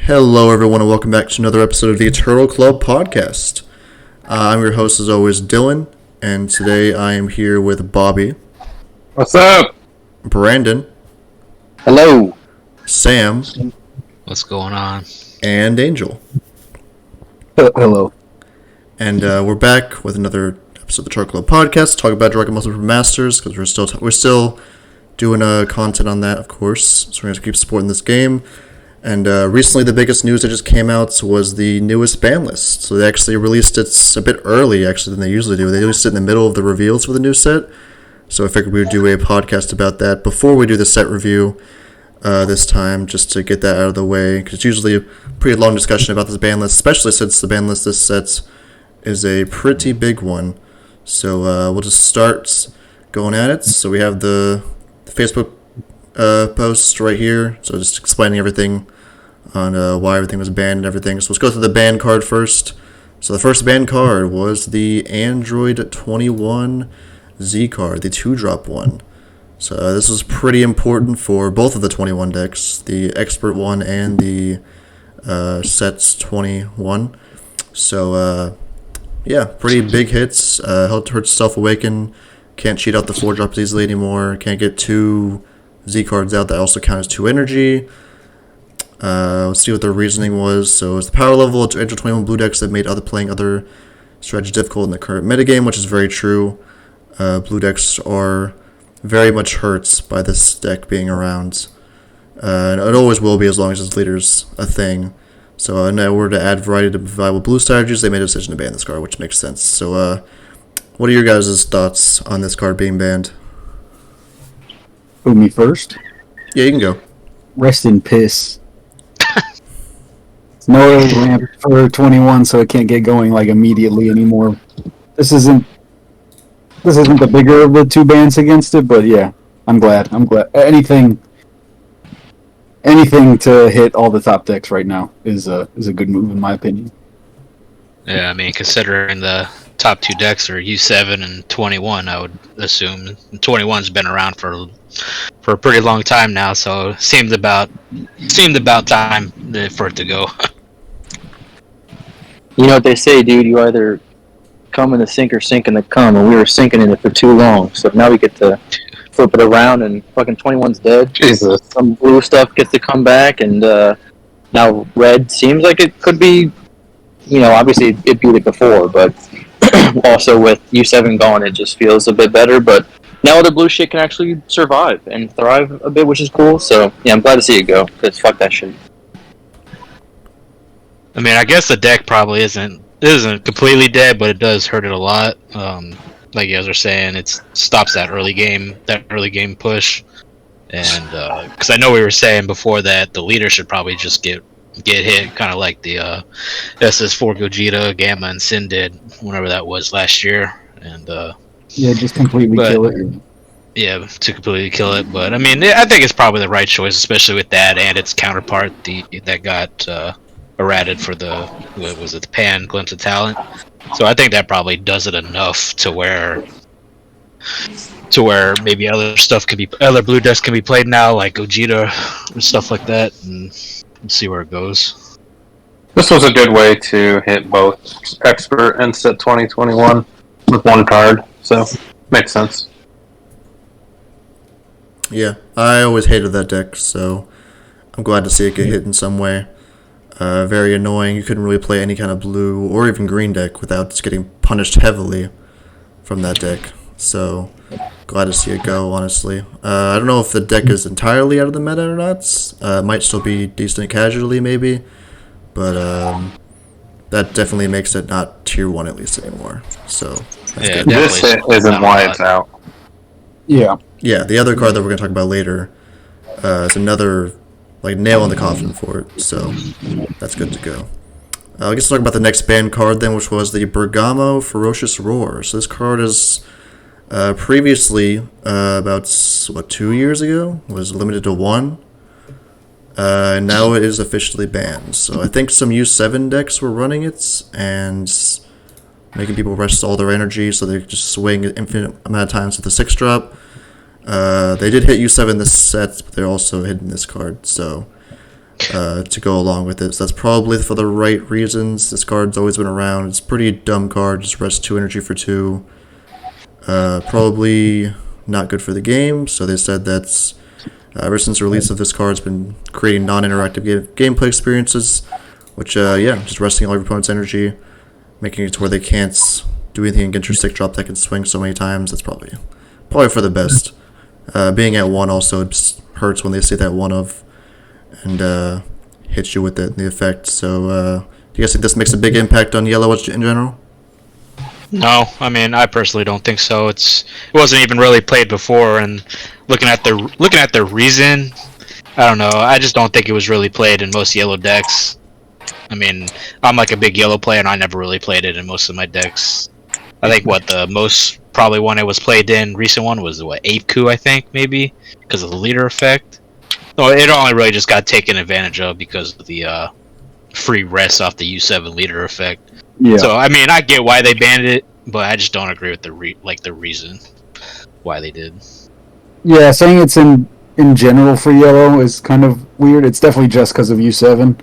Hello, everyone, and welcome back to another episode of the Turtle Club podcast. I'm your host, as always, Dylan, and today I am here with Bobby. What's up? Brandon. Hello. Sam. What's going on? And Angel. Hello. And we're back with another episode of the Turtle Club podcast, talk about Dragon Ball Super Masters, because we're still doing content on that, of course, so we're going to keep supporting this game. And recently, the biggest news that just came out was the newest Banlist. So they actually released it a bit early, actually, than they usually do. They released it in the middle of the reveals for the new set. So I figured we would do a podcast about that before we do the set review this time, just to get that out of the way. Because it's usually a pretty long discussion about this Banlist, especially since the Banlist this set is a pretty big one. So we'll just start going at it. So we have the Facebook post right here, so just explaining everything on why everything was banned and everything. So let's go through the ban card first. So the first ban card was the Android 21 Z card, the 2-drop one. So this was pretty important for both of the 21 decks, the Expert one and the Sets 21. So yeah, pretty big hits. Hurts Self-Awaken, can't cheat out the 4-drops easily anymore, can't get 2 Z cards out that also count as 2 energy. Let's see what their reasoning was. So it's the power level of Android 21 blue decks that made playing other strategies difficult in the current metagame, which is very true. Blue decks are very much hurt by this deck being around. And it always will be as long as its leader's a thing. So in order to add variety to viable blue strategies, they made a decision to ban this card, which makes sense. So what are your guys' thoughts on this card being banned? Who, me first? Yeah, you can go. Rest in piss. It's no ramp for 21, so it can't get going like immediately anymore. This isn't the bigger of the two bans against it, but yeah, I'm glad. Anything to hit all the top decks right now is a good move in my opinion. Yeah, I mean, considering the top 2 decks are U7 and 21, I would assume 21's been around for a pretty long time now, so it seemed about time for it to go. You know what they say, dude? You either come in the sink or sink in the cum, and we were sinking in it for too long. So now we get to flip it around, and fucking 21's dead. Jesus. Some blue stuff gets to come back, and now red seems like it could be. You know, obviously it beat it before, but also with U7 gone, it just feels a bit better. But now the blue shit can actually survive and thrive a bit, which is cool. So yeah, I'm glad to see it go, because fuck that shit. I mean, I guess the deck probably isn't completely dead, but it does hurt it a lot. Like you guys are saying, it stops that early game push, and because I know we were saying before that the leader should probably just get hit, kind of like the SS4 Gogeta, Gamma, and Sin did whenever that was last year, and yeah, just completely kill it. Yeah, to completely kill it. But I mean, I think it's probably the right choice, especially with that and its counterpart, that got errated for the Pan Glimpse of Talent. So I think that probably does it enough to where maybe other blue decks can be played now, like Gogeta and stuff like that, and we'll see where it goes. This was a good way to hit both Expert and Set 2021 with one card, so makes sense. Yeah, I always hated that deck, so I'm glad to see it get hit in some way. Very annoying. You couldn't really play any kind of blue or even green deck without just getting punished heavily from that deck. So glad to see it go, honestly. I don't know if the deck is entirely out of the meta or not. Might still be decent casually, maybe. But that definitely makes it not tier 1 at least anymore. So that's Yeah, good. This hit isn't why it's out. Yeah. Yeah, the other card that we're going to talk about later is another nail in the coffin for it, so that's good to go. I guess talk about the next ban card then, which was the Bergamo Ferocious Roar. So this card is previously, about 2 years ago, was limited to 1. And now it is officially banned. So I think some U7 decks were running it and making people rest all their energy so they could just swing an infinite amount of times with the 6-drop. They did hit U7 this set, but they're also hitting this card. So to go along with it. So that's probably for the right reasons. This card's always been around. It's a pretty dumb card. Just rest 2 energy for 2. Probably not good for the game. So they said that's ever since the release of this card, it's been creating non-interactive gameplay experiences, which just resting all your opponent's energy, making it to where they can't do anything against your stick drop that can swing so many times. That's probably for the best. Being at 1 also hurts when they say that 1 of and hits you with the effect. So do you guys think this makes a big impact on yellow in general? No, I mean I personally don't think so. It wasn't even really played before, and looking at the reason, I don't know. I just don't think it was really played in most yellow decks. I mean, I'm like a big yellow player, and I never really played it in most of my decks. I think the most probably one it was played in recent one was Ape Coup, I think maybe because of the leader effect. No, it only really just got taken advantage of because of the free rest off the U7 leader effect. Yeah. So I mean, I get why they banned it, but I just don't agree with the reason why they did. Yeah, saying it's in general for yellow is kind of weird. It's definitely just because of U7.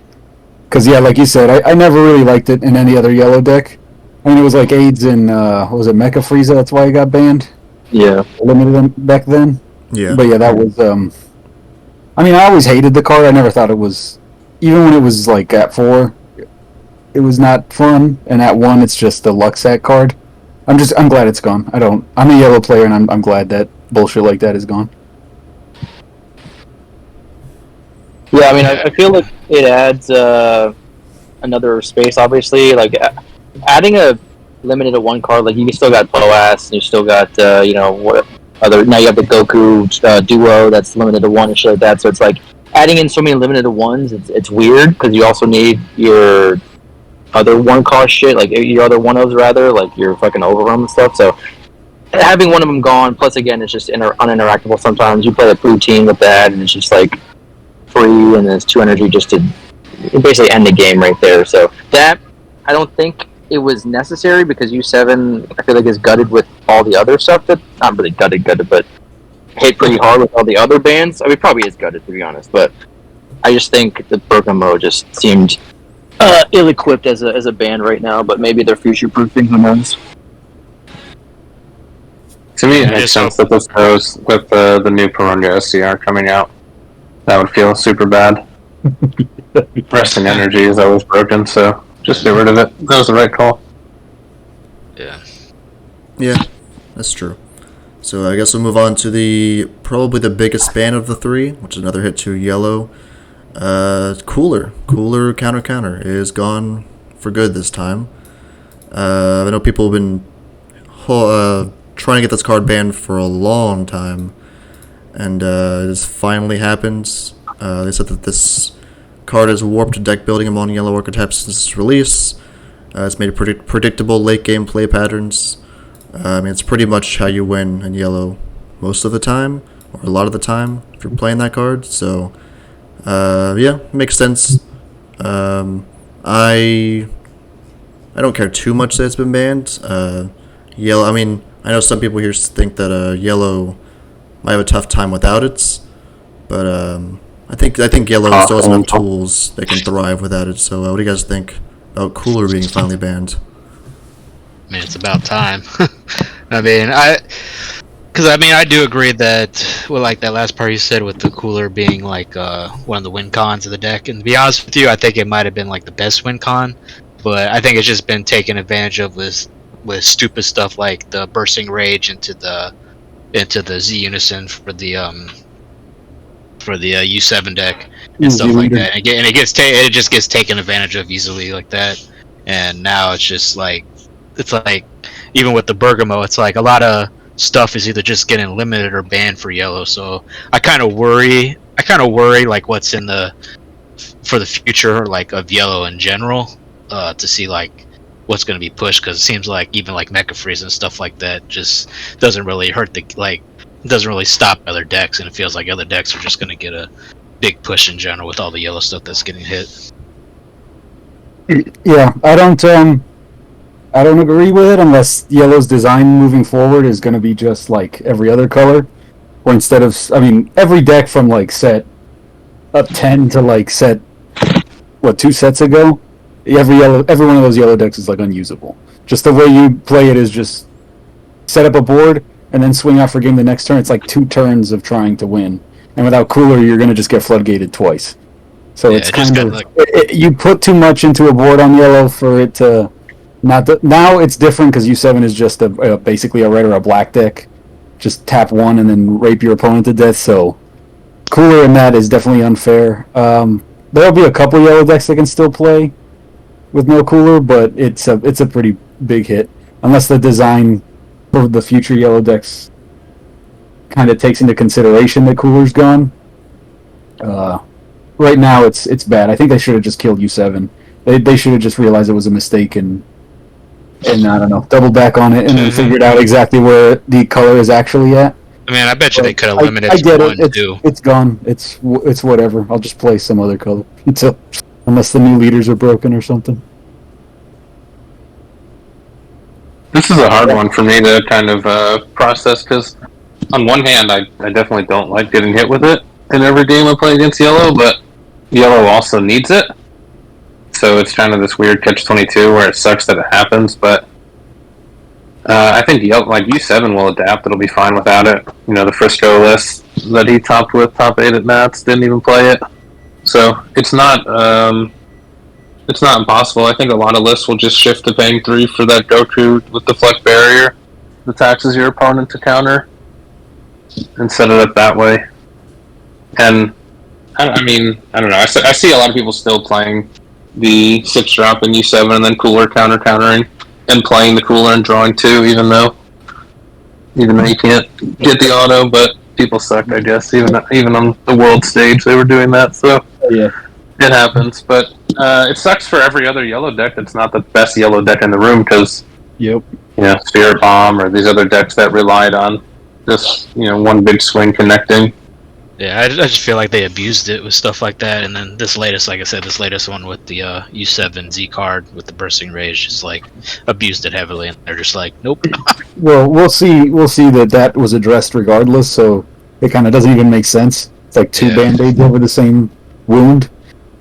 Because, yeah, like you said, I never really liked it in any other yellow deck. I mean, it was like AIDS in, what was it, Mecha Frieza, that's why it got banned? Yeah. Limited back then? Yeah. But yeah, that was, I mean, I always hated the card. I never thought it was, even when it was, like, at 4, it was not fun. And at 1, it's just a Luxat card. I'm glad it's gone. I'm a yellow player, and I'm glad that bullshit like that is gone. Yeah, I mean, I feel like it adds another space, obviously. Like, adding a limited to 1 card, like, you still got Boas, and you still got, now you have the Goku duo that's limited to 1 and shit like that. So it's like, adding in so many limited to 1s, it's weird, because you also need your other 1-cost shit, like, your other 1-ofs, rather, like, your fucking Overrun and stuff. So, having one of them gone, plus, again, it's just uninteractable sometimes. You play a blue team with that, and it's just, like, free, and then it's 2 energy just to basically end the game right there. So that, I don't think it was necessary, because U7, I feel like, is gutted with all the other stuff that, not really gutted, but hit pretty hard with all the other bans. I mean, probably is gutted, to be honest, but I just think the program mode just seemed ill-equipped as a band right now, but maybe they're future-proofing, who knows? To me, it makes sense that this goes with the new Piranha SCR coming out. That would feel super bad. Resting energy is always broken, so just get rid of it. That was the right call. Yeah. Yeah, that's true. So I guess we'll move on to probably the biggest ban of the 3, which is another hit to yellow. Cooler counter is gone for good this time. I know people have been trying to get this card banned for a long time, and this finally happens. They said that this card has warped deck building among yellow archetypes since its release. It's made predictable late game play patterns. I mean, it's pretty much how you win in yellow most of the time, or a lot of the time, if you're playing that card. So, makes sense. I don't care too much that it's been banned. Yellow, I mean, I know some people here think that yellow might have a tough time without it, but I think yellow still has enough tools that can thrive without it. So what do you guys think about Cooler being finally banned? I mean, it's about time. I mean, I do agree that, well, like that last part you said with the Cooler being like one of the win cons of the deck, and to be honest with you, I think it might have been like the best win con, but I think it's just been taken advantage of with stupid stuff like the bursting rage into the Z Unison for the U7 deck and stuff like that, and it just gets taken advantage of easily like that. And now it's like even with the Bergamo, it's like a lot of stuff is either just getting limited or banned for yellow. So I kind of worry like what's for the future, like of yellow in general, to see like what's going to be pushed, because it seems like even like Mecha Freeze and stuff like that just doesn't really doesn't really stop other decks, and it feels like other decks are just going to get a big push in general with all the yellow stuff that's getting hit. Yeah, I don't agree with it unless yellow's design moving forward is going to be just like every other color, or instead of, I mean, every deck from like set up 10 to like set 2 sets ago, every one of those yellow decks is like unusable. Just the way you play it is just set up a board and then swing out for game the next turn. It's like 2 turns of trying to win, and without Cooler, you're going to just get floodgated twice. So it's kind of you put too much into a board on yellow for it to not. Now it's different because U7 is just basically a red or a black deck. Just tap 1 and then rape your opponent to death. So Cooler in that is definitely unfair. There'll be a couple yellow decks that can still play with no Cooler, but it's a pretty big hit unless the design for the future yellow decks kind of takes into consideration that Cooler's gone. Right now, it's bad. I think they should have just killed U7. They should have just realized it was a mistake and I don't know, doubled back on it and then figured out exactly where the color is actually at. I mean, I bet you they could have limited I get one it. too. It's gone. It's whatever. I'll just play some other color unless the new leaders are broken or something. This is a hard one for me to kind of process because, on one hand, I definitely don't like getting hit with it in every game I play against yellow, but yellow also needs it. So it's kind of this weird catch-22 where it sucks that it happens, but I think U7 will adapt. It'll be fine without it. You know, the Frisco list that he topped with, top 8 at Nats, didn't even play it. So it's not impossible. I think a lot of lists will just shift to paying 3 for that Goku with the Fleck Barrier that taxes your opponent to counter and set it up that way. And I don't know. I see a lot of people still playing the 6-drop in U7 and then Cooler countering and playing the Cooler and drawing 2, even though you can't get the auto, but people suck, I guess. Even on the world stage, they were doing that. So yeah, it happens. But it sucks for every other yellow deck that's not the best yellow deck in the room because Spirit Bomb or these other decks that relied on just one big swing connecting. Yeah, I just feel like they abused it with stuff like that, and then this latest, like I said, this latest one with the U7 Z card with the Bursting Rage, just like abused it heavily, and they're just like, nope. Well, we'll see that was addressed regardless, so it kind of doesn't even make sense. It's like 2 Band-Aids over the same wound.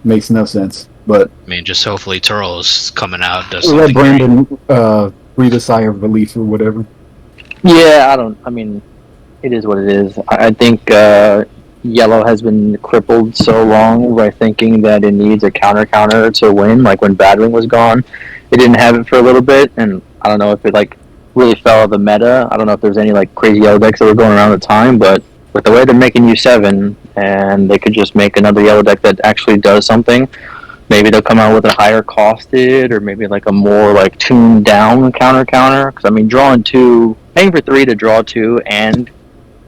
Makes no sense, but I mean, just hopefully Turo's coming out. Does let something Brandon breathe a sigh of relief or whatever. Yeah, I mean, it is what it is. I think Yellow has been crippled so long by thinking that it needs a counter to win. Like when Battering was gone, it didn't have it for a little bit, and I don't know if it really fell out of the meta. I don't know if there's any crazy yellow decks that were going around at the time, but with the way they're making U7, and they could just make another yellow deck that actually does something. Maybe they'll come out with a higher costed, or maybe a more tuned down counter. Because I mean, paying for 3 to draw 2 and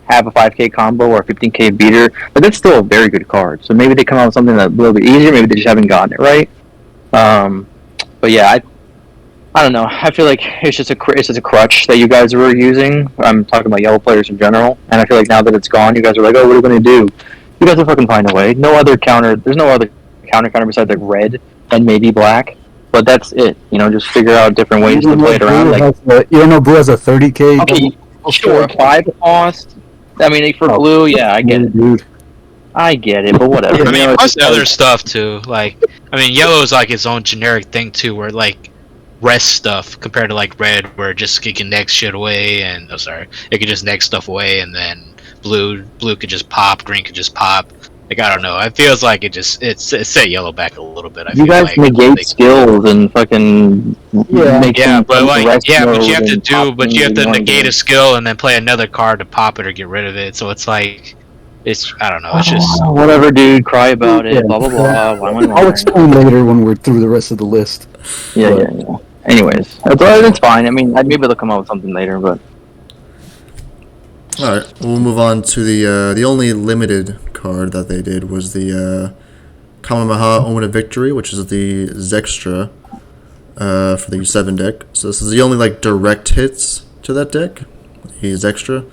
have a 5k combo or a 15k beater, but that's still a very good card. So maybe they come out with something that's a little bit easier. Maybe they just haven't gotten it right. But yeah, I don't know. I feel like it's just a crutch that you guys were using. I'm talking about yellow players in general, and I feel like now that it's gone, you guys are like, oh, what are we going to do? You guys will fucking find a way. No other counter. There's no other counter besides red and maybe black. But that's it. Just figure out different ways to play it around. You don't know Blue has a 30k. Okay, sure, 5 cost. I mean, for blue, yeah, I get it. Dude. I get it, but whatever. I mean, plus other stuff too. Yellow is its own generic thing too, where rest stuff compared to red, where it can next shit away, and it can just next stuff away, and then blue could just pop, green could just pop. I don't know. It feels like it set yellow back a little bit. You guys negate skills and fucking but you have to negate a skill and then play another card to pop it or get rid of it. So it's I don't know. It's just whatever, dude. Cry about it. Blah blah blah. I'll explain later when we're through the rest of the list. Yeah. Anyways, it's fine. I mean, maybe they'll come up with something later, but. All right, we'll move on to the only limited card that they did was the Kamehameha Omen of Victory, which is the Zextra for the U7 deck. So this is the only direct hits to that deck. He's extra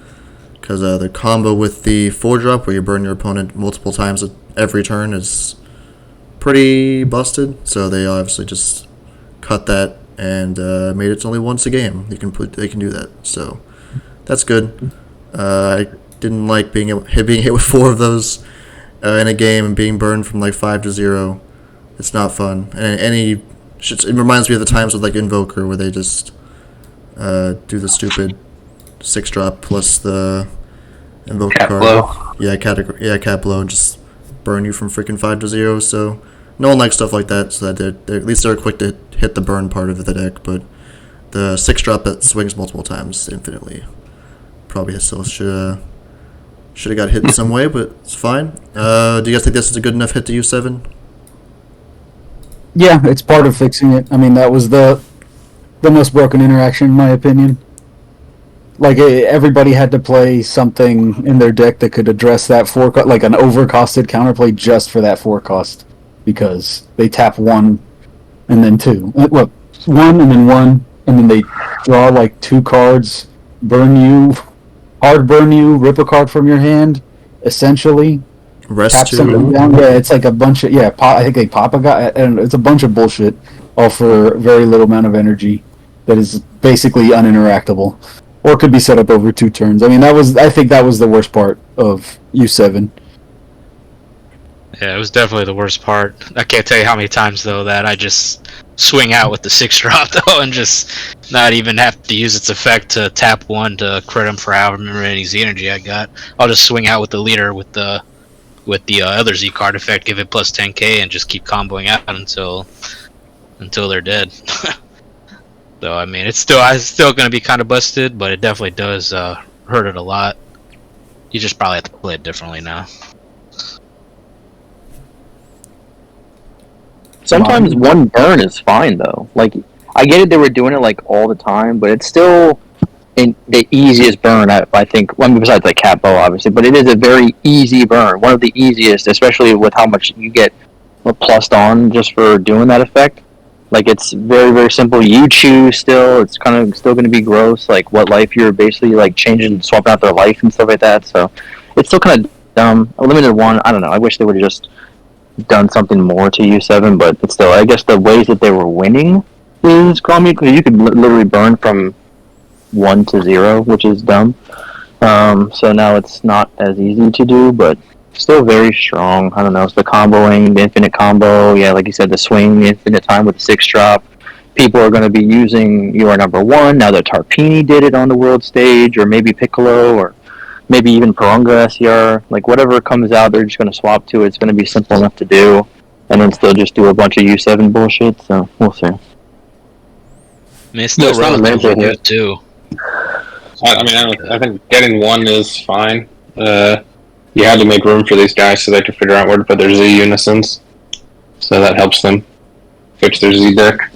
because the combo with the 4-drop where you burn your opponent multiple times every turn is pretty busted. So they obviously just cut that and made it only once a game. They can do that. So that's good. I didn't like being hit with 4 of those in a game and being burned from 5 to 0 It's not fun. And it reminds me of the times with like Invoker where they just do the stupid 6-drop plus the Invoker Cat card. blow. Cat blow, and just burn you from freaking 5 to 0. So no one likes stuff like that. So that at least they're quick to hit the burn part of the deck. But the 6-drop that swings multiple times infinitely probably still should have got hit in some way, but it's fine. Do you guys think this is a good enough hit to U7? Yeah, it's part of fixing it. I mean, that was the most broken interaction, in my opinion. Like, everybody had to play something in their deck that could address that 4 like an overcosted counterplay just for that 4 cost, because they tap 1 and then 2. Look, 1 and then 1, and then they draw like 2 cards, hard burn you, rip a card from your hand, essentially. Rest Tap something 2. down. Yeah, it's like a bunch of I think they pop a guy, and it's a bunch of bullshit, all for very little amount of energy that is basically uninteractable, or could be set up over 2 turns. I mean, I think that was the worst part of U7. Yeah, it was definitely the worst part. I can't tell you how many times though that I just swing out with the 6-drop though, and just not even have to use its effect to tap 1 to crit him for however many Z energy I got. I'll just swing out with the leader with the other Z card effect, give it plus 10k, and just keep comboing out until they're dead. So I mean, it's still going to be kind of busted, but it definitely does hurt it a lot. You just probably have to play it differently now. Sometimes 1 burn is fine though. Like, I get it, they were doing it like all the time, but it's still the easiest burn. I think. Well, I mean, besides like cat bow, obviously, but it is a very easy burn. One of the easiest, especially with how much you get plussed on just for doing that effect. Like, it's very, very simple. You choose still. It's kind of still going to be gross. Like, what life you're basically like changing, swapping out their life and stuff like that. So it's still kind of dumb. A limited 1. I don't know. I wish they would have just done something more to U7, but it's still, I guess the ways that they were winning is crummy, because you could literally burn from 1 to 0, which is dumb. So now it's not as easy to do, but still very strong. I don't know, it's the comboing, the infinite combo, like you said, the swing, the infinite time with the 6-drop. People are going to be using your number 1, now that Tarpini did it on the world stage, or maybe Piccolo, or maybe even Parunga SCR, like whatever comes out, they're just going to swap to it. It's going to be simple enough to do, and then still just do a bunch of U7 bullshit, so we'll see. I mean, it's still relatively good too. I think getting 1 is fine. You had to make room for these guys so they could figure out where to put their Z unisons, so that helps them fix their Z deck.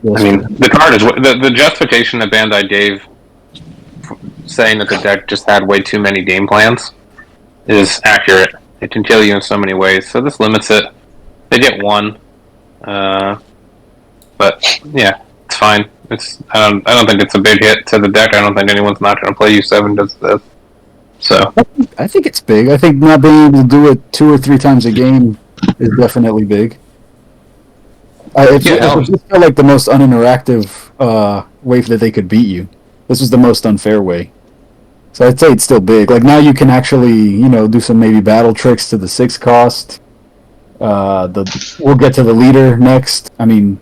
Yes. I mean, the card is the justification that Bandai gave, saying that the deck just had way too many game plans, is accurate. It can kill you in so many ways, so this limits it. They get 1, but yeah, it's fine. I don't think it's a big hit to the deck. I don't think anyone's not going to play U7 does this. So I think it's big. I think not being able to do it 2 or 3 times a game is definitely big. It just felt like the most uninteractive way that they could beat you. This was the most unfair way. So I'd say it's still big. Like, now you can actually, do some maybe battle tricks to the 6 cost. We'll get to the leader next. I mean,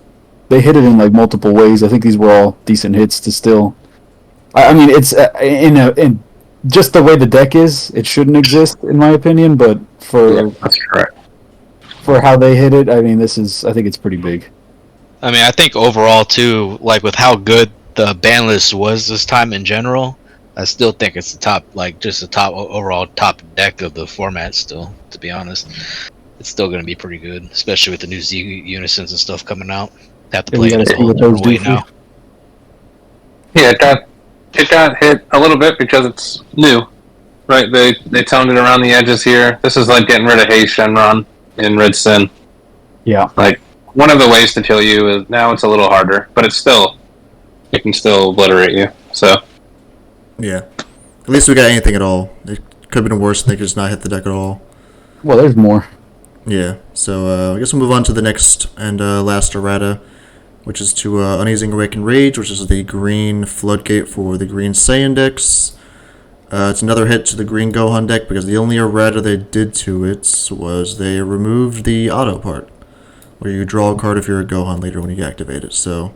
they hit it in like multiple ways. I think these were all decent hits to still. I mean, it's in just the way the deck is, it shouldn't exist in my opinion. But that's correct. For how they hit it, I mean, I think it's pretty big. I mean, I think overall too, like with how good the Banlist was this time in general, I still think it's the overall top deck of the format still, to be honest. It's still going to be pretty good, especially with the new Z unisons and stuff coming out. Have to play it a whole different way now. Yeah, it got hit a little bit because it's new, right? They toned it around the edges here. This is like getting rid of Haze Shenron in Red Sin. Yeah. Like, one of the ways to kill you is, now it's a little harder, but it can still obliterate you, so. Yeah. At least we got anything at all. It could have been worse, and they could just not hit the deck at all. Well, there's more. Yeah, so I guess we'll move on to the next and last errata, which is to Uneasing Awakened Rage, which is the green floodgate for the green Saiyan decks. It's another hit to the green Gohan deck, because the only errata they did to it was they removed the auto part, where you draw a card if you're a Gohan leader when you activate it. So,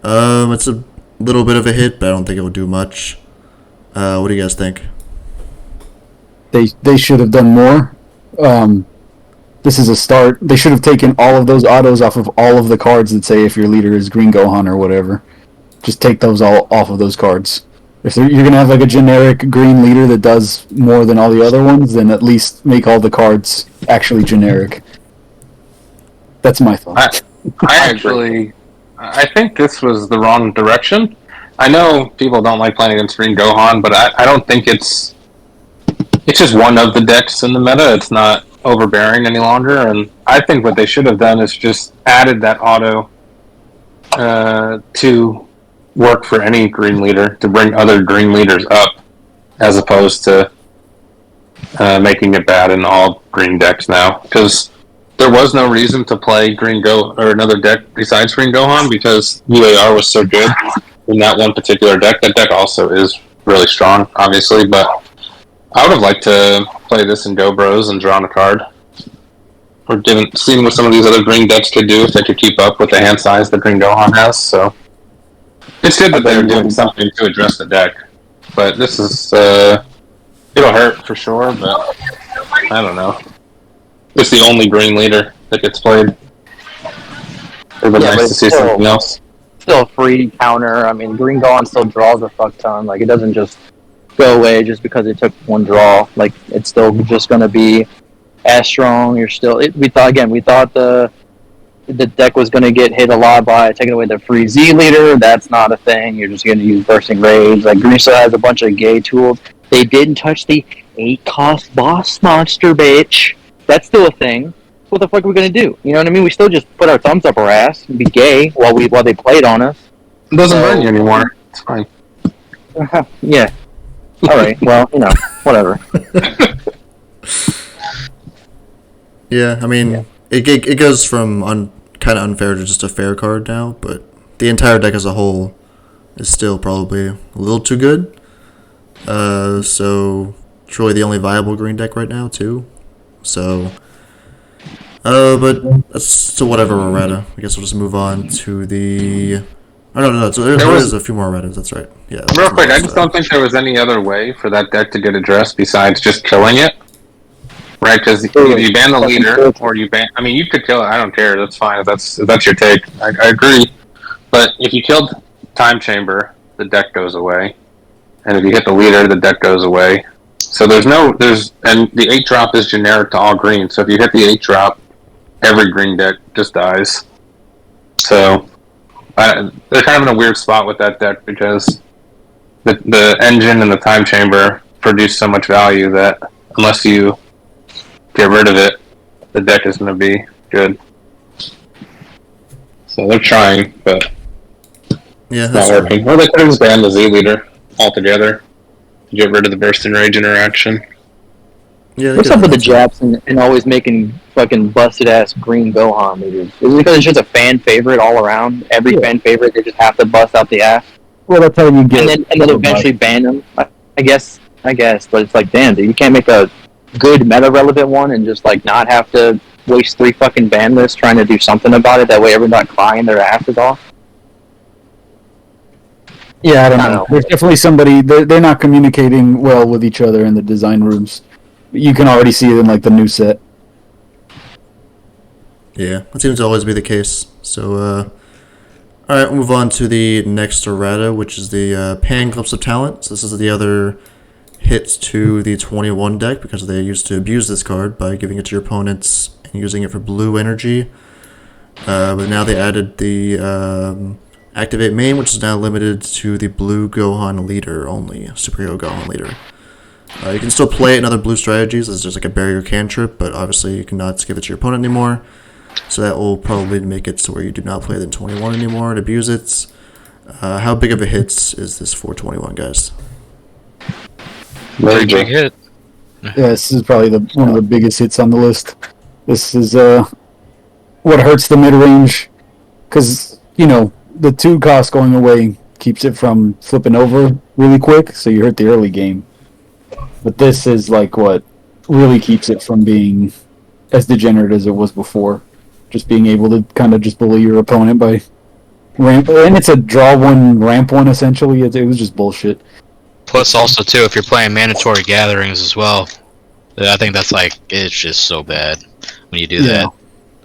it's a little bit of a hit, but I don't think it will do much. What do you guys think? They should have done more. This is a start. They should have taken all of those autos off of all of the cards that say if your leader is Green Gohan or whatever. Just take those all off of those cards. If you're going to have like a generic green leader that does more than all the other ones, then at least make all the cards actually generic. That's my thought. I think this was the wrong direction. I know people don't like playing against Green Gohan, but I don't think it's just one of the decks in the meta. It's not overbearing any longer, and I think what they should have done is just added that auto to work for any green leader, to bring other green leaders up, as opposed to making it bad in all green decks now. Because there was no reason to play Green Go or another deck besides Green Gohan, because UAR was so good in that one particular deck. That deck also is really strong, obviously, but I would have liked to play this in Go Bros and draw on a card. Or didn't seen what some of these other green decks could do if they could keep up with the hand size that Green Gohan has. So it's good that they're doing something to address the deck. But this is it'll hurt for sure, but I don't know. It's the only green leader that gets played. It would be nice to see something else. Still a free counter. I mean, Green Gohan still draws a fuck ton. Like, it doesn't just go away just because it took one draw. Like, it's still just going to be as strong. We thought the deck was going to get hit a lot by taking away the free Z leader. That's not a thing. You're just going to use bursting rage. Like, Green still has a bunch of gay tools. They didn't touch the 8-cost boss monster, bitch. That's still a thing. What the fuck are we going to do? You know what I mean? We still just put our thumbs up our ass and be gay while they played on us. It doesn't burn you anymore. It's fine. Yeah. All right. Well, whatever. Yeah, I mean, it goes from kind of unfair to just a fair card now, but the entire deck as a whole is still probably a little too good. So it's really the only viable green deck right now too. So, but that's to whatever errata. I guess we'll just move on to the. I don't know. So there was a few more erratas. That's right. Yeah. Real quick, I just don't think there was any other way for that deck to get addressed besides just killing it. Right, because either you ban the leader or you ban. I mean, you could kill it. I don't care. That's fine. If that's your take. I agree. But if you killed Time Chamber, the deck goes away, and if you hit the leader, the deck goes away. So and the 8-drop is generic to all green. So if you hit the 8-drop, every green deck just dies. So they're kind of in a weird spot with that deck because the engine and the Time Chamber produce so much value that unless you get rid of it, the deck is going to be good. So they're trying, but it's not working. Or they could have just banned the Z leader altogether to get rid of the burst and rage interaction. Yeah, what's up with the Japs and always making fucking busted ass Green Gohan leaders? Is it because it's just a fan favorite all around? Every fan favorite, they just have to bust out the ass. Well, that's how you get. And then eventually ban them. I guess, but it's like, damn, dude, you can't make a good meta relevant one and just like not have to waste 3 fucking ban lists trying to do something about it. That way, everyone's not crying their asses off. Yeah, I don't know. There's definitely somebody. They're not communicating well with each other in the design rooms. You can already see it in like the new set. Yeah, that seems to always be the case. So, all right, we'll move on to the next errata, which is the Pan Glimpse of Talent. So this is the other hits to the 21 deck because they used to abuse this card by giving it to your opponents and using it for blue energy. But now they added the Activate Main, which is now limited to the blue Gohan leader only, Superhero Gohan leader. You can still play it in other blue strategies as just like a barrier cantrip, but obviously you cannot give it to your opponent anymore. So that will probably make it so where you do not play the 21 anymore and abuse it. How big of a hit is this 421, guys? Very big hit. Yeah, this is probably one of the biggest hits on the list. This is what hurts the mid range because the 2 cost going away keeps it from flipping over really quick, so you hurt the early game. But this is like what really keeps it from being as degenerate as it was before. Just being able to kind of just bully your opponent by ramp, and it's a draw one, ramp one essentially. It was just bullshit. Plus, also too, if you're playing mandatory gatherings as well, I think that's like it's just so bad when you do that.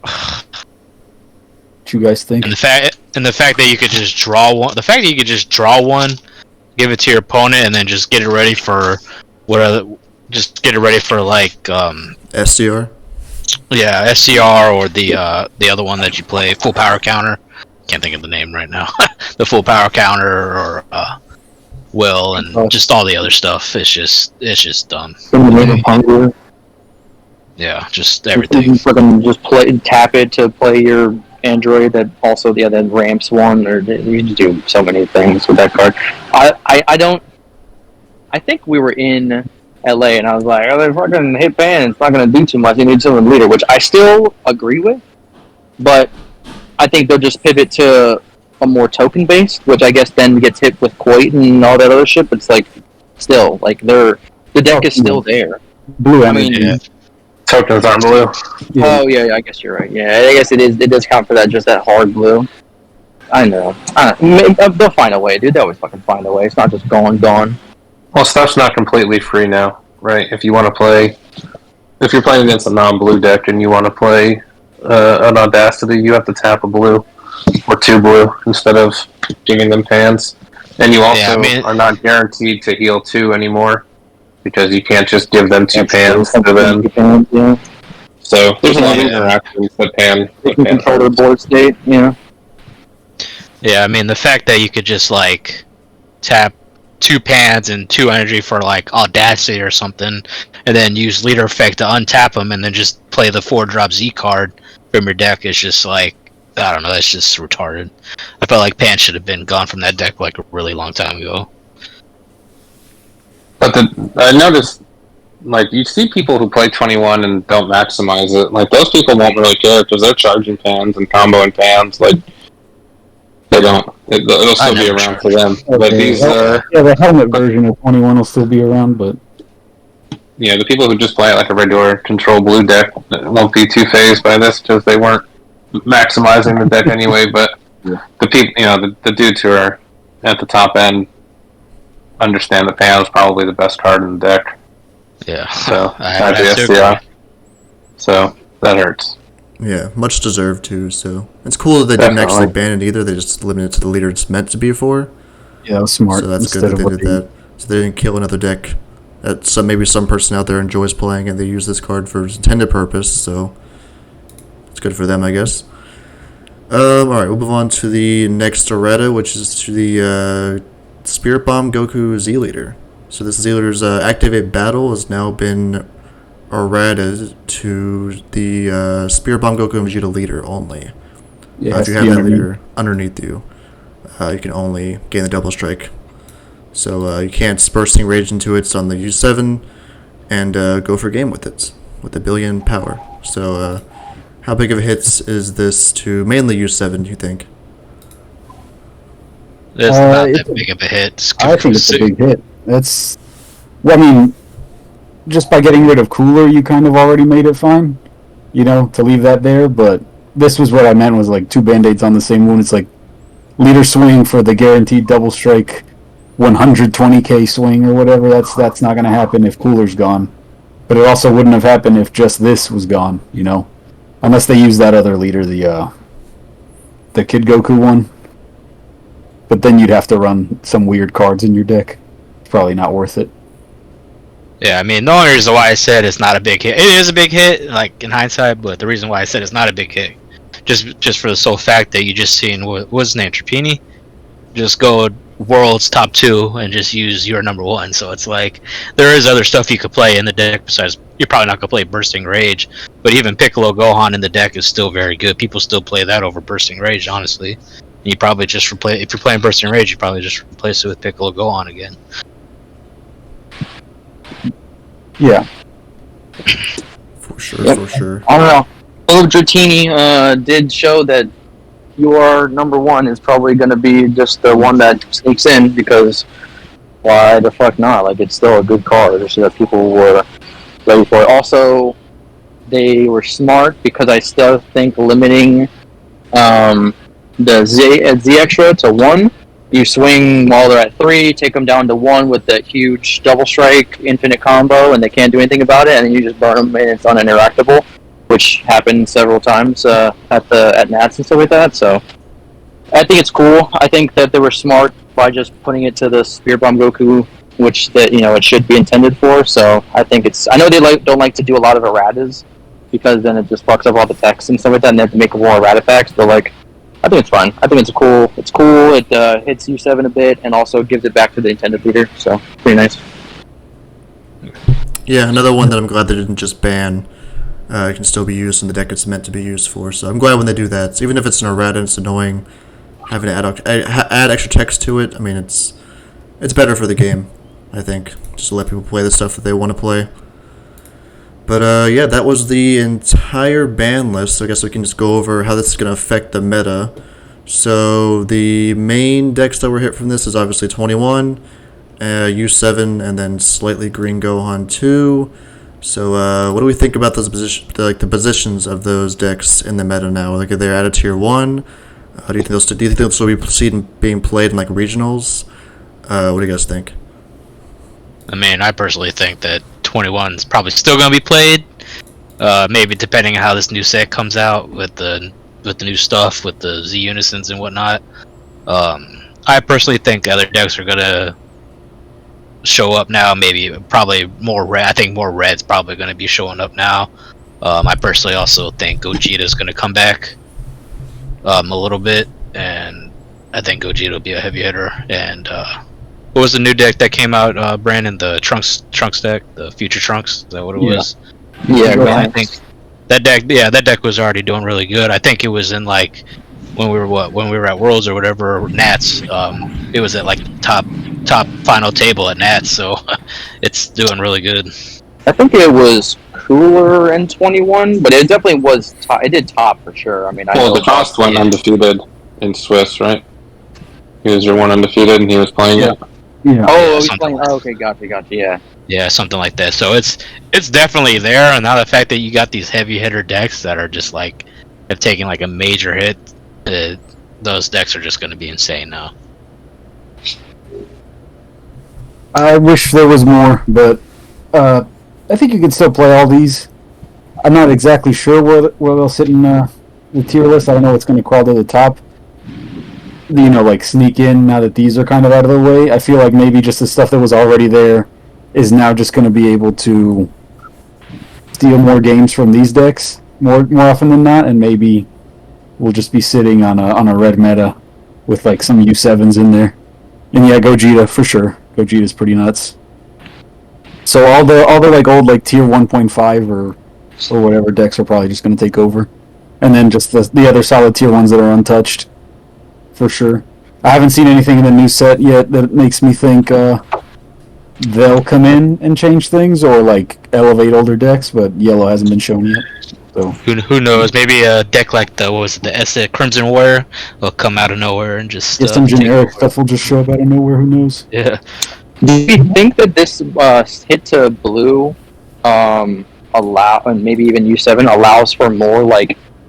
What you guys think? And the fact that you could just draw one, give it to your opponent, and then just get it ready for just get it ready for like SDR. Yeah, SCR or the other one that you play, full power counter. Can't think of the name right now. The full power counter or will and just all the other stuff. It's just dumb. Yeah, just everything. You just tap it to play your Android. That also then ramps one, or you can do so many things with that card. I think we were in LA, and I was like, "Oh, they're fucking hit ban. It's not going to do too much. You need something leader," which I still agree with, but I think they'll just pivot to a more token based, which I guess then gets hit with Quake and all that other shit. But it's like still like the deck is still there. Blue. I mean, Yeah. Tokens aren't blue. Yeah. Oh yeah, I guess you're right. Yeah, I guess it is. It does count for that. Just that hard blue. I know. They'll find a way, dude. They always fucking find a way. It's not just gone. Well, stuff's not completely free now, right? If you're playing against a non-blue deck and you want to play an Audacity, you have to tap a blue or two blue instead of giving them pans. And you also are not guaranteed to heal 2 anymore because you can't just give them 2 pans to them. Yeah. So there's a lot of interactions with pan. Control their board state. Yeah. Yeah, I mean the fact that you could just like tap 2 pans and 2 energy for like Audacity or something, and then use leader effect to untap them, and then just play the 4-drop Z card from your deck is just like, I don't know, that's just retarded. I felt like pan should have been gone from that deck like a really long time ago. But I noticed, like, you see people who play 21 and don't maximize it. Like, those people won't really care because they're charging pans and comboing pans. Like, they don't. It'll still be around for them. Okay. But these, the helmet version of 21 will still be around, but the people who just play it like a regular control blue deck won't be too phased by this because they weren't maximizing the deck anyway. But the people, the dudes who are at the top end understand that pan is probably the best card in the deck. Yeah. So I the SCR. So that hurts. Yeah, much deserved too. So it's cool that they didn't actually ban it either. They just limited it to the leader it's meant to be for. yeah, that was smart. So that's good that they did that. So they didn't kill another deck that maybe some person out there enjoys playing, and they use this card for its intended purpose. So it's good for them, I guess. All right, we'll move on to the next errata, which is to the Spirit Bomb Goku Z Leader. So this Z Leader's activate battle has now been errata to the Spirit Bomb Goku and Vegeta Leader only. Yeah, if you have that leader underneath you, you can only gain the double strike. So you can't bursting rage into it on the U7 and go for a game with it with a billion power. So how big of a hit is this to mainly U7, do you think? It's not that big of a hit. I think it's a big hit. That's, well, I mean, just by getting rid of Cooler, you kind of already made it fine, to leave that there. But this was what I meant, was like 2 band-aids on the same wound. It's like leader swing for the guaranteed double strike, 120k swing or whatever. That's not going to happen if Cooler's gone. But it also wouldn't have happened if just this was gone, unless they use that other leader, the Kid Goku one. But then you'd have to run some weird cards in your deck. It's probably not worth it. Yeah, I mean, the only reason why I said it's not a big hit, it is a big hit, like in hindsight, but the reason why I said it's not a big hit, just for the sole fact that you just seen, what's his name, Trapini? Just go world's top 2 and just use your number 1, so it's like, there is other stuff you could play in the deck besides, you're probably not going to play Bursting Rage, but even Piccolo Gohan in the deck is still very good. People still play that over Bursting Rage, honestly. And you probably just replace, if you're playing Bursting Rage, you probably just replace it with Piccolo Gohan again. Yeah. For sure. I don't know. Well, Dratini did show that your number 1 is probably going to be just the one that sneaks in, because why the fuck not? Like, it's still a good card, just so that people were ready for it. Also, they were smart because I still think limiting the Z extra to 1. You swing while they're at 3, take them down to 1 with that huge double strike infinite combo, and they can't do anything about it, and then you just burn them and it's uninteractable, which happened several times at Nats and stuff like that. So I think it's cool. I think that they were smart by just putting it to the Spear Bomb Goku, which it should be intended for. So I think it's. I know they don't like to do a lot of erratas because then it just fucks up all the text and stuff like that, and they have to make more errata packs. But I think it's fun. I think it's cool. It's cool. It hits U7 a bit and also gives it back to the intended leader. So pretty nice. Yeah, another one that I'm glad they didn't just ban. It can still be used in the deck it's meant to be used for. So I'm glad when they do that. So even if it's an errata, it's annoying having to add extra text to it. I mean, it's better for the game, I think, just to let people play the stuff that they want to play. But yeah, that was the entire ban list. So I guess we can just go over how this is going to affect the meta. So the main decks that were hit from this is obviously 21, U7, and then slightly Green Gohan 2. So what do we think about those the positions of those decks in the meta now? Like, are they at a tier 1? Do you think they'll still be being played in regionals? What do you guys think? I mean, I personally think that 21 is probably still going to be played. Maybe depending on how this new set comes out with the new stuff, with the Z Unisons and whatnot. I personally think other decks are going to show up now. Probably more red. I think more red's probably going to be showing up now. I personally also think Gogeta is going to come back a little bit, and I think Gogeta will be a heavy hitter. And what was the new deck that came out, Brandon? The Trunks deck, the Future Trunks. Is that what it was? Yeah, I think that deck was already doing really good. I think it was in when we were at Worlds or whatever, Nats. It was at top final table at Nats, so it's doing really good. I think it was cooler in 21, but it definitely was. It did top for sure. I mean, the cost went undefeated in Swiss, right? He was your one undefeated, and he was playing it. Yeah. Oh, he's playing. Oh, okay, gotcha. Yeah. Yeah, something like that. So it's definitely there, and now the fact that you got these heavy hitter decks that are just have taken a major hit, those decks are just going to be insane now. I wish there was more, but I think you can still play all these. I'm not exactly sure where they'll sit in the tier list. I don't know what's going to crawl to the top. Sneak in now that these are kind of out of the way. I feel like maybe just the stuff that was already there is now just going to be able to steal more games from these decks more often than not, and maybe we'll just be sitting on a red meta with some U7s in there. And yeah, Gogeta for sure. Gogeta's pretty nuts. So all the old tier 1.5 or whatever decks are probably just going to take over, and then just the other solid tier 1s that are untouched. For sure. I haven't seen anything in the new set yet that makes me think they'll come in and change things or elevate older decks, but yellow hasn't been shown yet. So who knows? Maybe a deck like the Crimson Warrior will come out of nowhere and just some generic stuff will just show up out of nowhere. Who knows? Yeah. Do you think that this hit to blue and maybe even U7 allows for more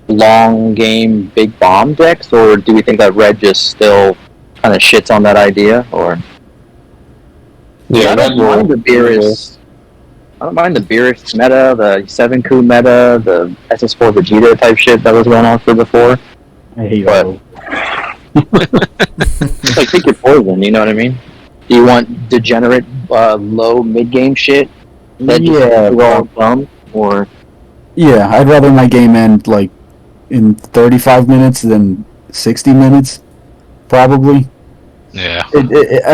long game big bomb decks, or do we think that red just still kind of shits on that idea? Or I don't mind the Beerus meta, the 7-coup meta, the SS4 Vegeta type shit that was going on for before. I hate all. It's pick your poison, you know what I mean? Do you want degenerate low mid game shit that dumb, or I'd rather my game end in 35 minutes than 60 minutes, probably. Yeah.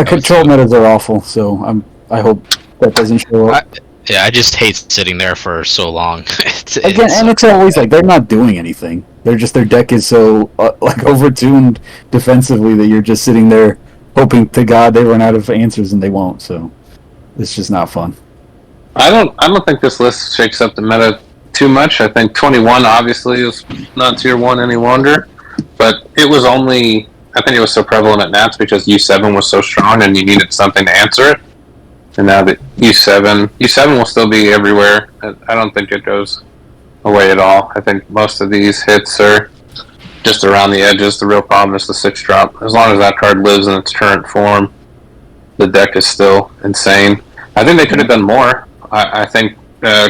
Control metas are awful, so I hope that doesn't show up. I just hate sitting there for so long. It's always they're not doing anything. They're just, their deck is so overtuned defensively that you're just sitting there hoping to God they run out of answers, and they won't. So it's just not fun. I don't think this list shakes up the meta too much. I think 21 obviously is not tier 1 any longer, but it was only, I think it was so prevalent at Nats because U7 was so strong and you needed something to answer it. And now that U7 will still be everywhere. I don't think it goes away at all. I think most of these hits are just around the edges. The real problem is the 6-drop. As long as that card lives in its current form, the deck is still insane. I think they could have done more. I think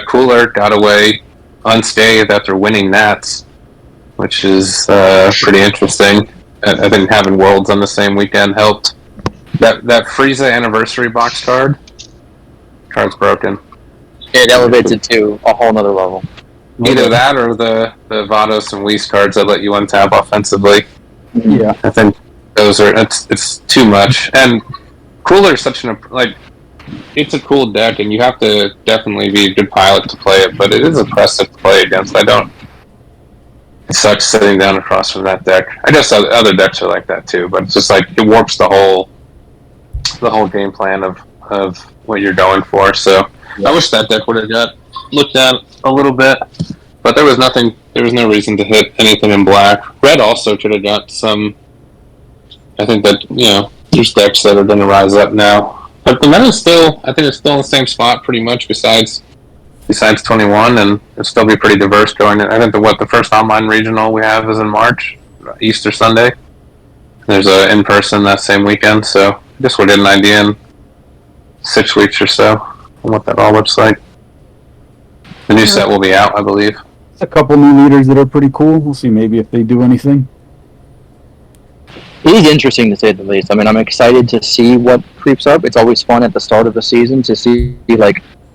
Cooler got away unscathed after winning Nats, which is pretty interesting. I think having Worlds on the same weekend helped. That Frieza anniversary box card's broken. It elevates it to a whole nother level. Either that or the Vados and Whis cards that let you untap offensively. Yeah. I think those are it's too much. And Cooler is such it's a cool deck, and you have to definitely be a good pilot to play it, but it is oppressive to play against. It sucks sitting down across from that deck. I guess other decks are like that too, but it's just like it warps the whole game plan of what you're going for. So I wish that deck would have got looked at a little bit, but there was no reason to hit anything in black. Red also could have got some. I think that there's decks that are going to rise up now. But the meta I think it's still in the same spot pretty much besides 21, and it'll still be pretty diverse going in. I think the first online regional we have is in March, Easter Sunday. There's a in-person that same weekend, so I guess we'll get an idea in 6 weeks or so on what that all looks like. The new set will be out, I believe. There's a couple new leaders that are pretty cool. We'll see maybe if they do anything. It is interesting to say the least. I mean, I'm excited to see what creeps up. It's always fun at the start of the season to see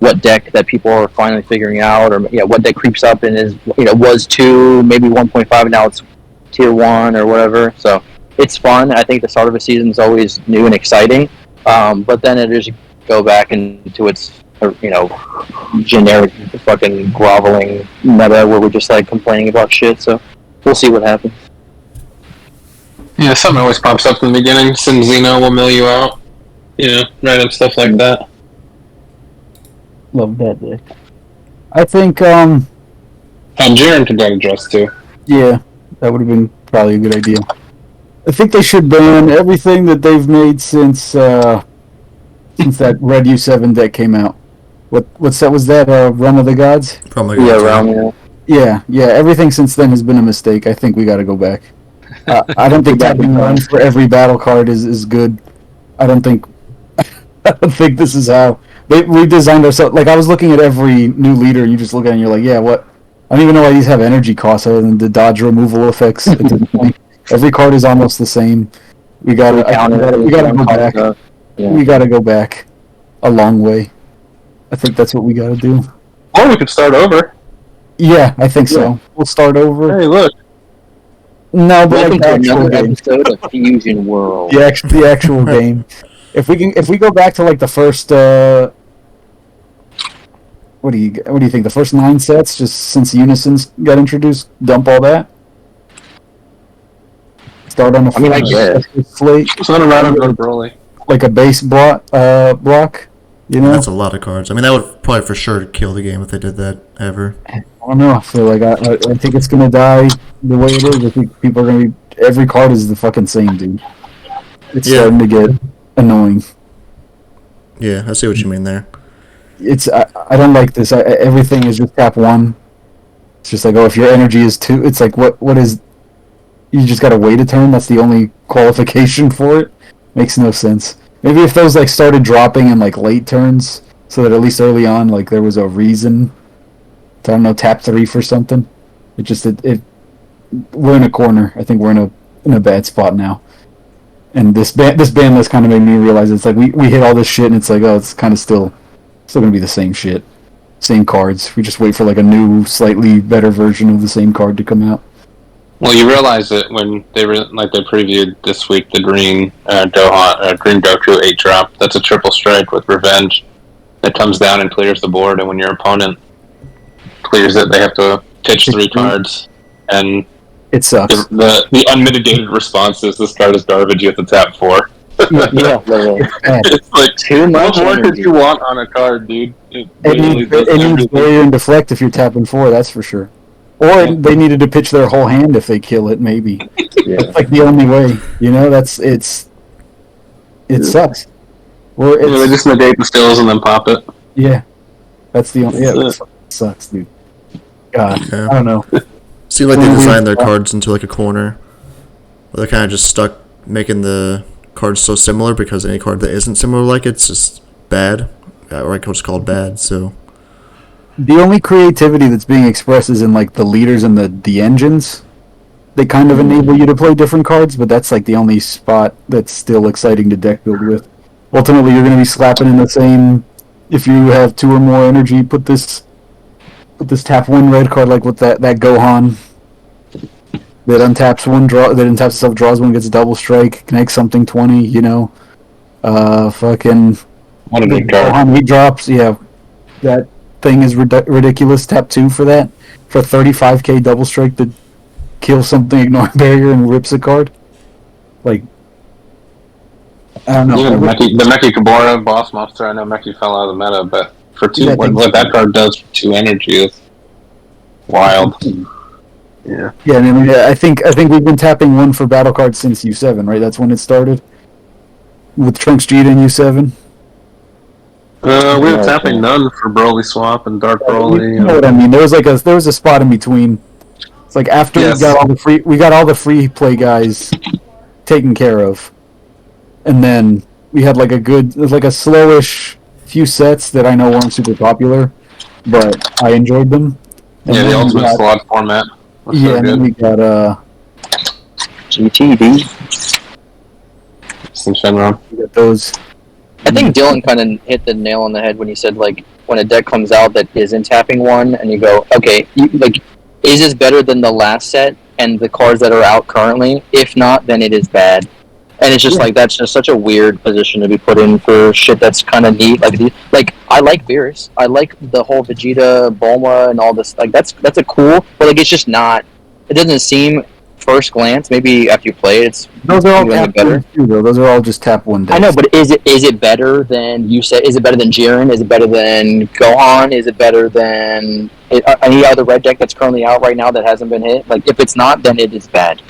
what deck that people are finally figuring out, or what deck creeps up and is was 2, maybe 1.5, now it's tier 1 or whatever. So it's fun. I think the start of a season is always new and exciting, but then it is go back into its generic fucking groveling meta where we're just complaining about shit. So we'll see what happens. Yeah, something always pops up in the beginning. Some Xeno will mill you out. Random stuff like that. Love that deck. I think, Jiren could get addressed too. yeah, that would have been probably a good idea. I think they should ban everything that they've made since that Red U7 deck came out. What set was that? Realm of the Gods? Probably. Realm. Yeah. Everything since then has been a mistake. I think we got to go back. I don't think tapping one for every battle card is good. I don't think this is how we designed ourselves. I was looking at every new leader, and you just look at it and you're like, yeah, what? I don't even know why these have energy costs other than the dodge removal effects. At this point. Every card is almost the same. We gotta go back. Yeah. We gotta go back a long way. I think that's what we gotta do. Or we could start over. Yeah, I think so. We'll start over. Hey, look. No, but Welcome the to actual another game. episode of Fusion World. The actual game. If we go back to the first what do you think? The first 9 sets, just since Unisons got introduced, dump all that. Start on a I guess. slate. It's not a random go Broly. Like a base block. That's a lot of cards. I mean, that would probably for sure kill the game if they did that ever. I don't know. I feel like I think it's gonna die the way it is. I think people are gonna be. Every card is the fucking same, dude. It's starting to get annoying. Yeah, I see what you mean there. I don't like this. Everything is just tap 1. It's just if your energy is 2, it's what is? You just gotta wait a turn. That's the only qualification for it. Makes no sense. Maybe if those started dropping in late turns, so that at least early on there was a reason to, I don't know, tap 3 for something. We're in a corner. I think we're in a bad spot now. And this ban list kind of made me realize it's we hit all this shit and it's it's kind of still gonna be the same shit, same cards. We just wait for a new, slightly better version of the same card to come out. Well, you realize that when they previewed this week the green green Goku 8-drop. That's a triple strike with revenge. It comes down and clears the board, and when your opponent clears it, they have to pitch 3 cards. And it sucks. The unmitigated response is this card is garbage. You have to tap 4. Yeah, It's too much. What more could you want on a card, dude? It needs barrier and deflect if you're tapping 4. That's for sure. Or they needed to pitch their whole hand if they kill it. Maybe it's the only way. It sucks. They just negate the skills and then pop it. Yeah, that's the only. Yeah, it sucks, dude. God, Yeah. I don't know. Seems like they designed their cards into like a corner. They're kind of just stuck making the cards so similar because any card that isn't similar like it's just bad. Or I could just call it bad. So The only creativity that's being expressed is in like the leaders and the engines. They kind of enable you to play different cards, but that's like the only spot that's still exciting to deck build with. Ultimately, you're going to be slapping in the same. If you have 2 or more energy, put this tap 1 red card like with that Gohan that untaps 1 draw, that untaps itself, draws 1, gets a double strike, connects something 20. Fucking What a big card. Gohan 8 drops. Yeah, that thing is ridiculous. Tap 2 for that for 35k double strike that kills something, ignore barrier, and rips a card. Like, I don't know. Even the Meki Kabora boss monster, I know Meki fell out of the meta, but for 2, Yeah, what that card does for 2 energy is wild. Yeah. Yeah, I mean, I think we've been tapping 1 for battle cards since U7, right? That's when it started with Trunks Cheetah and U7. We were tapping none for Broly Swap and Dark Broly. You know what I mean? There was a spot in between. It's like after Yes. we got all the free play guys taken care of, and then we had like a slowish few sets that I know weren't super popular, but I enjoyed them. And Yeah, the then we Ultimate got- Slot format was Yeah, so and then good. we got GTD. Some Shenron. those. I think Dylan kind of hit the nail on the head when he said, like, when a deck comes out that isn't tapping 1, and you go, okay, is this better than the last set and the cards that are out currently? If not, then it is bad. And it's just like, that's just such a weird position to be put in for shit that's kind of neat. Like, I like Beerus. I like the whole Vegeta, Bulma, and all this. Like, that's a cool, but like, it's just not. It doesn't seem first glance. Maybe after you play it, Those are all doing tap it better. 1 too, though. Those are all just tap 1 decks. I know, but is it better than you said? Is it better than Jiren? Is it better than Gohan? Is it better than any other red deck that's currently out right now that hasn't been hit? Like, if it's not, then it is bad.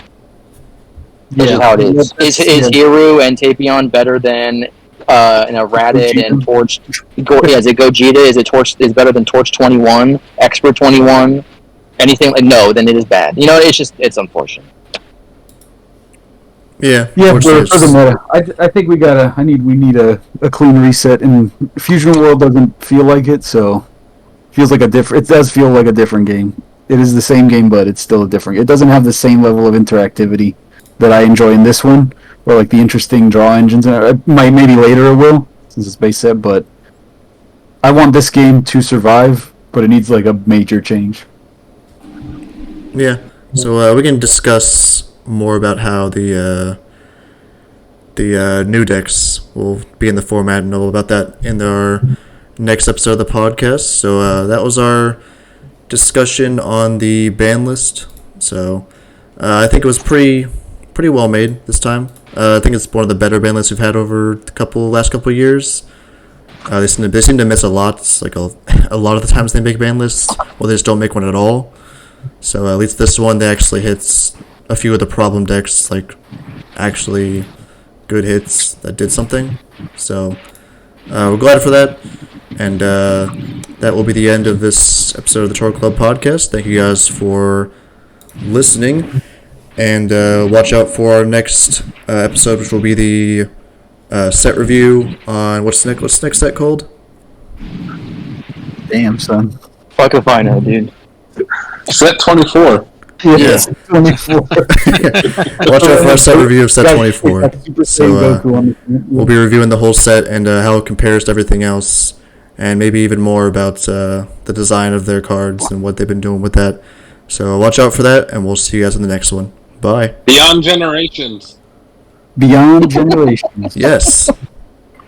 That's just how it is. Is Hiru and Tapion better than Raditz and Torch? Is it Gogeta? Is it Torch? Is better than Torch 21? Expert 21? Anything like no? Then it is bad. It's unfortunate. yeah, Yeah, of for course the there's- meta. I think we need a clean reset, and Fusion World doesn't feel like it, so feels like it does feel like a different game. It is the same game, but it's still it doesn't have the same level of interactivity that I enjoy in this one, or like the interesting draw engines. Maybe later it will, since it's base set, but I want this game to survive, but it needs like a major change. Yeah. So we can discuss more about how the new decks will be in the format and all about that in our next episode of the podcast. So that was our discussion on the ban list. So I think it was pretty well made this time. I think it's one of the better ban lists we've had over the last couple of years. They seem to miss a lot. It's like a lot of the times they make ban lists, or they just don't make one at all. So at least this one, they actually hits a few of the problem decks, like actually good hits that did something. So we're glad for that. And that will be the end of this episode of the Chart Club podcast. Thank you guys for listening. And watch out for our next episode, which will be the set review on what's the next set called? Damn, son. Fuck if I know, dude. Set 24. Yes. 24. Watch out for our set review of set 24. So we'll be reviewing the whole set and how it compares to everything else, and maybe even more about the design of their cards and what they've been doing with that. So watch out for that, and we'll see you guys in the next one. Bye. Beyond Generations. Beyond generations. Yes.